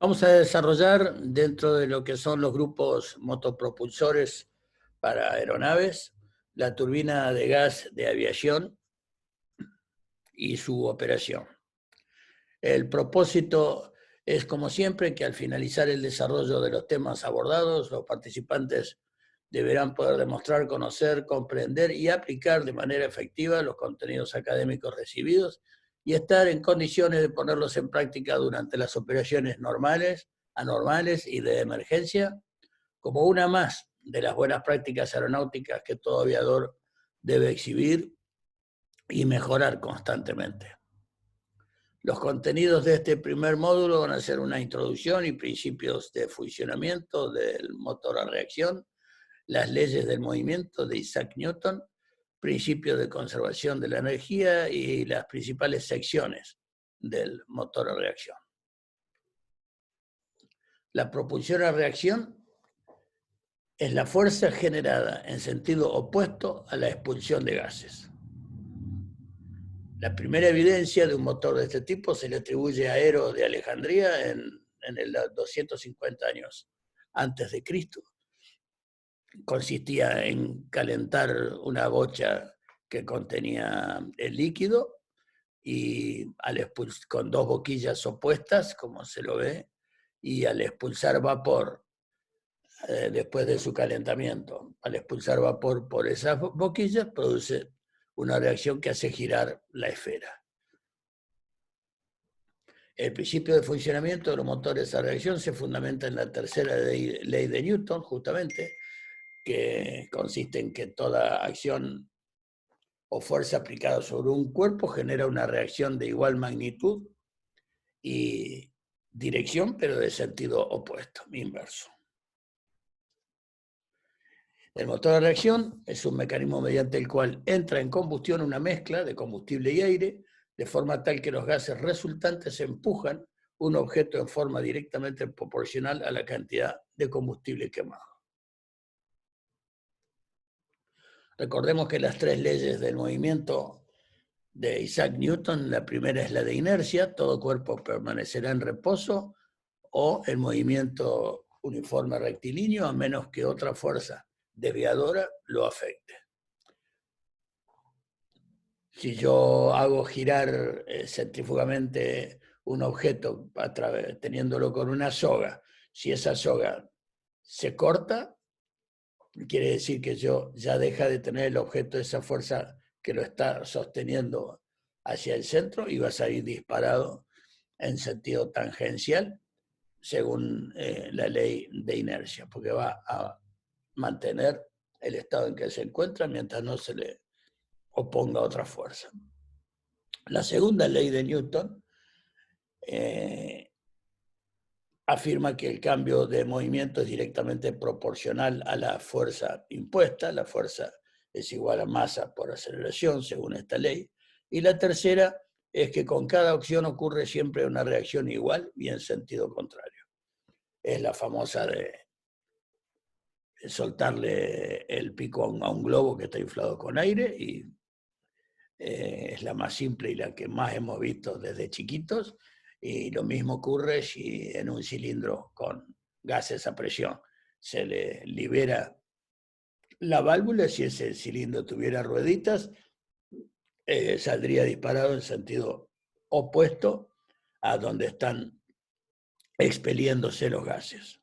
Vamos a desarrollar dentro de lo que son los grupos motopropulsores para aeronaves, la turbina de gas de aviación y su operación. El propósito es, como siempre, que al finalizar el desarrollo de los temas abordados, los participantes deberán poder demostrar, conocer, comprender y aplicar de manera efectiva los contenidos académicos recibidos y estar en condiciones de ponerlos en práctica durante las operaciones normales, anormales y de emergencia, como una más de las buenas prácticas aeronáuticas que todo aviador debe exhibir y mejorar constantemente. Los contenidos de este primer módulo van a ser una introducción y principios de funcionamiento del motor a reacción, las leyes del movimiento de Isaac Newton, principios de conservación de la energía y las principales secciones del motor a reacción. La propulsión a reacción es la fuerza generada en sentido opuesto a la expulsión de gases. La primera evidencia de un motor de este tipo se le atribuye a Ero de Alejandría en el 250 años antes de Cristo. Consistía en calentar una bocha que contenía el líquido y con dos boquillas opuestas, como se lo ve, y al expulsar vapor después de su calentamiento, al expulsar vapor por esas boquillas, produce una reacción que hace girar la esfera. El principio de funcionamiento de los motores a reacción se fundamenta en la tercera ley de Newton, justamente, que consiste en que toda acción o fuerza aplicada sobre un cuerpo genera una reacción de igual magnitud y dirección, pero de sentido opuesto, inverso. El motor a reacción es un mecanismo mediante el cual entra en combustión una mezcla de combustible y aire, de forma tal que los gases resultantes empujan un objeto en forma directamente proporcional a la cantidad de combustible quemado. Recordemos que las tres leyes del movimiento de Isaac Newton, la primera es la de inercia, todo cuerpo permanecerá en reposo o en movimiento uniforme rectilíneo a menos que otra fuerza desviadora lo afecte. Si yo hago girar centrífugamente un objeto teniéndolo con una soga, si esa soga se corta, quiere decir que yo ya deja de tener el objeto esa fuerza que lo está sosteniendo hacia el centro y va a salir disparado en sentido tangencial según la ley de inercia, porque va a mantener el estado en que se encuentra mientras no se le oponga otra fuerza. La segunda ley de Newton afirma que el cambio de movimiento es directamente proporcional a la fuerza impuesta. La fuerza es igual a masa por aceleración, según esta ley. Y la tercera es que con cada acción ocurre siempre una reacción igual y en sentido contrario. Es la famosa de soltarle el pico a un globo que está inflado con aire y es la más simple y la que más hemos visto desde chiquitos, y lo mismo ocurre si en un cilindro con gases a presión se le libera la válvula, si ese cilindro tuviera rueditas, saldría disparado en sentido opuesto a donde están expeliéndose los gases.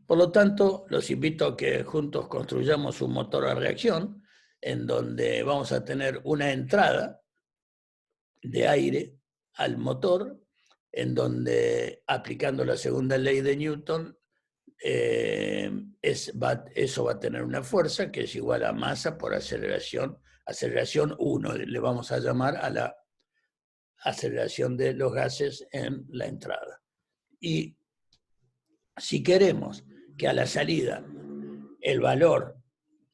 Por lo tanto, los invito a que juntos construyamos un motor a reacción en donde vamos a tener una entrada de aire al motor, en donde, aplicando la segunda ley de Newton, eso va a tener una fuerza que es igual a masa por aceleración 1, le vamos a llamar a la aceleración de los gases en la entrada. Y si queremos que a la salida el valor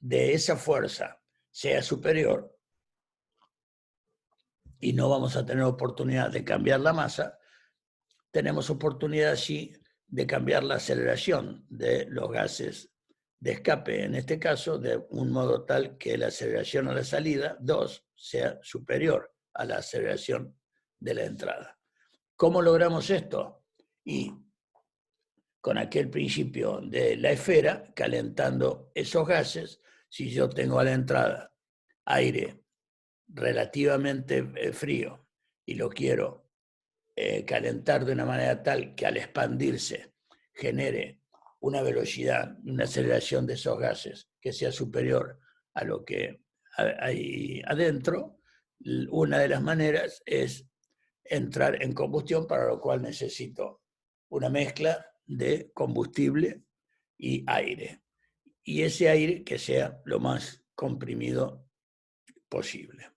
de esa fuerza sea superior y no vamos a tener oportunidad de cambiar la masa, tenemos oportunidad sí de cambiar la aceleración de los gases de escape, en este caso, de un modo tal que la aceleración a la salida, 2, sea superior a la aceleración de la entrada. ¿Cómo logramos esto? Y con aquel principio de la esfera, calentando esos gases, si yo tengo a la entrada aire relativamente frío y lo quiero calentar de una manera tal que al expandirse genere una velocidad, una aceleración de esos gases que sea superior a lo que hay adentro, una de las maneras es entrar en combustión, para lo cual necesito una mezcla de combustible y aire. Y ese aire que sea lo más comprimido posible.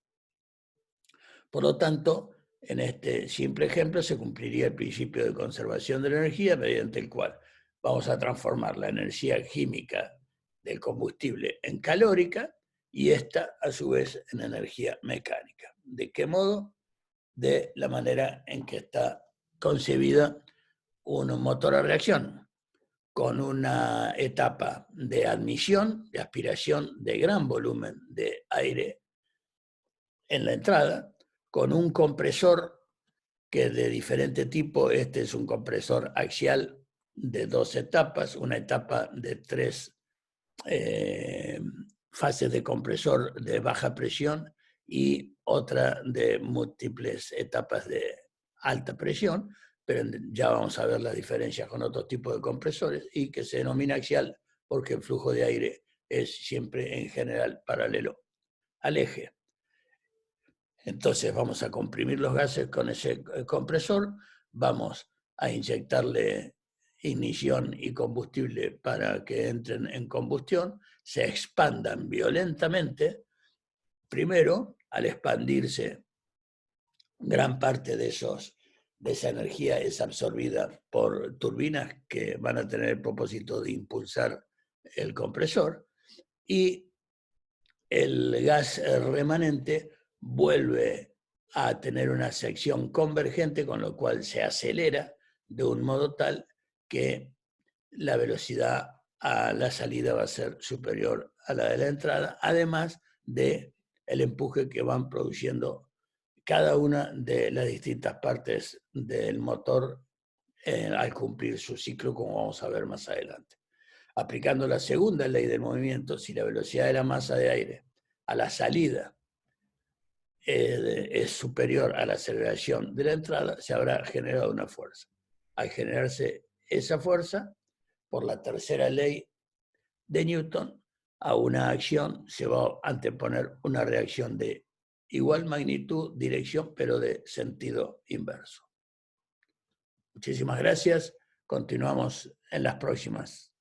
Por lo tanto, en este simple ejemplo se cumpliría el principio de conservación de la energía, mediante el cual vamos a transformar la energía química del combustible en calórica y esta, a su vez, en energía mecánica. ¿De qué modo? De la manera en que está concebida un motor a reacción, con una etapa de admisión, de aspiración de gran volumen de aire en la entrada, con un compresor que es de diferente tipo. Este es un compresor axial de 2 etapas, una etapa de 3 fases de compresor de baja presión y otra de múltiples etapas de alta presión, pero ya vamos a ver las diferencias con otros tipos de compresores, y que se denomina axial porque el flujo de aire es siempre en general paralelo al eje. Entonces vamos a comprimir los gases con ese compresor, vamos a inyectarle ignición y combustible para que entren en combustión, se expandan violentamente. Primero, al expandirse, gran parte de esa energía es absorbida por turbinas que van a tener el propósito de impulsar el compresor, y el gas remanente vuelve a tener una sección convergente, con lo cual se acelera de un modo tal que la velocidad a la salida va a ser superior a la de la entrada, además de el empuje que van produciendo cada una de las distintas partes del motor al cumplir su ciclo, como vamos a ver más adelante. Aplicando la segunda ley del movimiento, si la velocidad de la masa de aire a la salida es superior a la aceleración de la entrada, se habrá generado una fuerza. Al generarse esa fuerza, por la tercera ley de Newton, a una acción se va a anteponer una reacción de igual magnitud, dirección, pero de sentido inverso. Muchísimas gracias. Continuamos en las próximas.